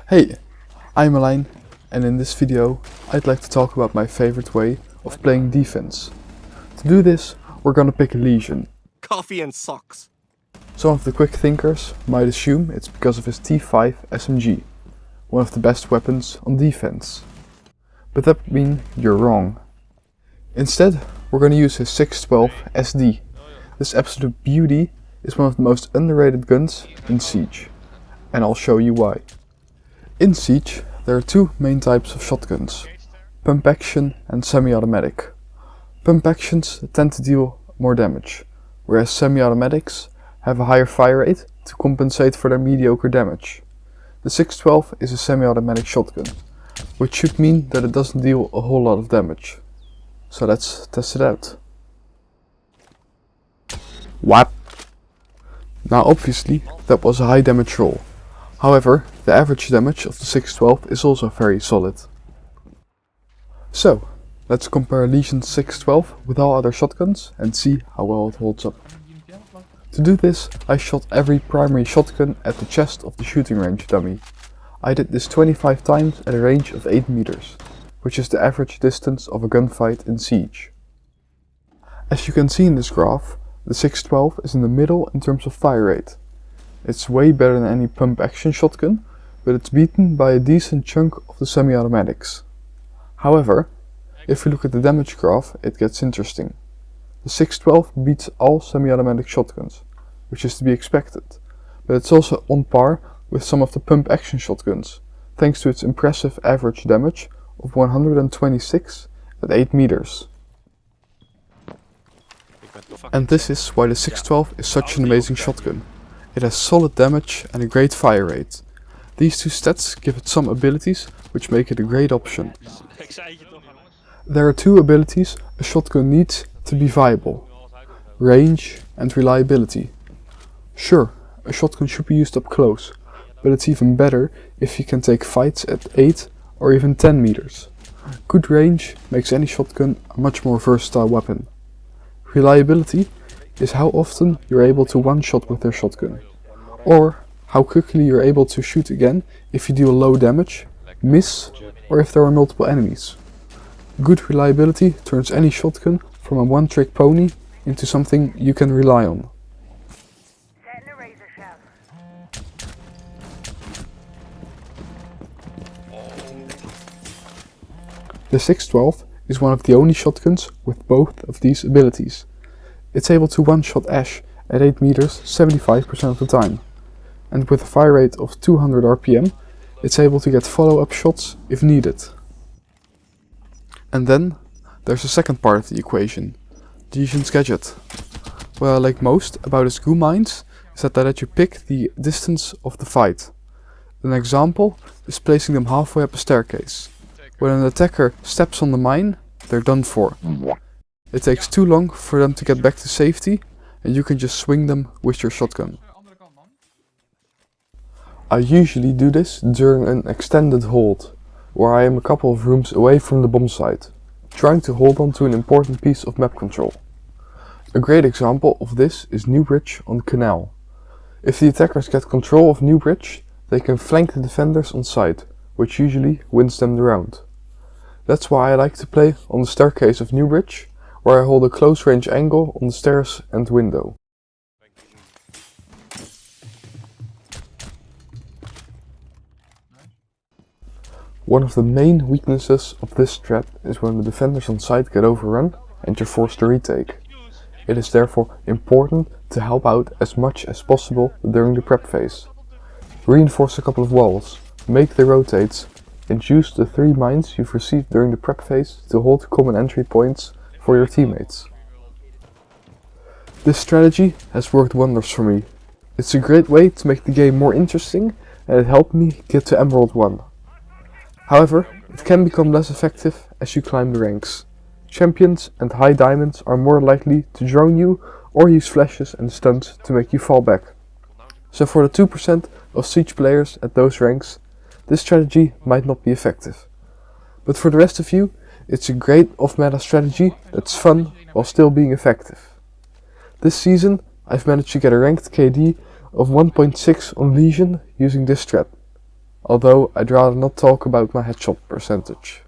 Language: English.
Hey, I'm Alain, and in this video I'd like to talk about my favorite way of playing defense. To do this, we're gonna pick Lesion. Coffee and socks. Some of the quick thinkers might assume it's because of his T5 SMG, one of the best weapons on defense. But that would mean you're wrong. Instead, we're gonna use his 612 SD. This absolute beauty is one of the most underrated guns in Siege, and I'll show you why. In Siege, there are two main types of shotguns, pump action and semi-automatic. Pump actions tend to deal more damage, whereas semi-automatics have a higher fire rate to compensate for their mediocre damage. The 612 is a semi-automatic shotgun, which should mean that it doesn't deal a whole lot of damage. So let's test it out. Whap! Now obviously that was a high damage roll. However, the average damage of the 612 is also very solid. So, let's compare Lesion 612 with all other shotguns and see how well it holds up. To do this, I shot every primary shotgun at the chest of the shooting range dummy. I did this 25 times at a range of 8 meters, which is the average distance of a gunfight in Siege. As you can see in this graph, the 612 is in the middle in terms of fire rate. It's way better than any pump action shotgun, but it's beaten by a decent chunk of the semi-automatics. However, if we look at the damage graph, it gets interesting. The 612 beats all semi-automatic shotguns, which is to be expected, but it's also on par with some of the pump action shotguns, thanks to its impressive average damage of 126 at 8 meters. And this is why the 612 is such an amazing shotgun. It has solid damage and a great fire rate. These two stats give it some abilities which make it a great option. There are two abilities a shotgun needs to be viable: range and reliability. Sure, a shotgun should be used up close, but it's even better if you can take fights at 8 or even 10 meters. Good range makes any shotgun a much more versatile weapon. Reliability is how often you're able to one-shot with their shotgun, or how quickly you're able to shoot again if you deal low damage, miss, or if there are multiple enemies. Good reliability turns any shotgun from a one-trick pony into something you can rely on. The 612 is one of the only shotguns with both of these abilities. It's able to one-shot Ash at 8 meters 75% of the time, and with a fire rate of 200 RPM, it's able to get follow-up shots if needed. And then, there's the second part of the equation, Lesion's gadget. What I like most about his goo mines is that they let you pick the distance of the fight. An example is placing them halfway up a staircase. When an attacker steps on the mine, they're done for. It takes too long for them to get back to safety, and you can just swing them with your shotgun. I usually do this during an extended hold, where I am a couple of rooms away from the bomb site, trying to hold on to an important piece of map control. A great example of this is Newbridge on Canal. If the attackers get control of Newbridge, they can flank the defenders on site, which usually wins them the round. That's why I like to play on the staircase of Newbridge, where I hold a close range angle on the stairs and window. One of the main weaknesses of this strat is when the defenders on site get overrun and you're forced to retake. It is therefore important to help out as much as possible during the prep phase. Reinforce a couple of walls, make the rotates, and use the 3 mines you've received during the prep phase to hold common entry points for your teammates. This strategy has worked wonders for me. It's a great way to make the game more interesting, and it helped me get to Emerald 1. However, it can become less effective as you climb the ranks. Champions and high diamonds are more likely to drone you or use flashes and stunts to make you fall back. So for the 2% of Siege players at those ranks, this strategy might not be effective. But for the rest of you, it's a great off-meta strategy that's fun while still being effective. This season, I've managed to get a ranked KD of 1.6 on Lesion using this strat. although I'd rather not talk about my headshot percentage.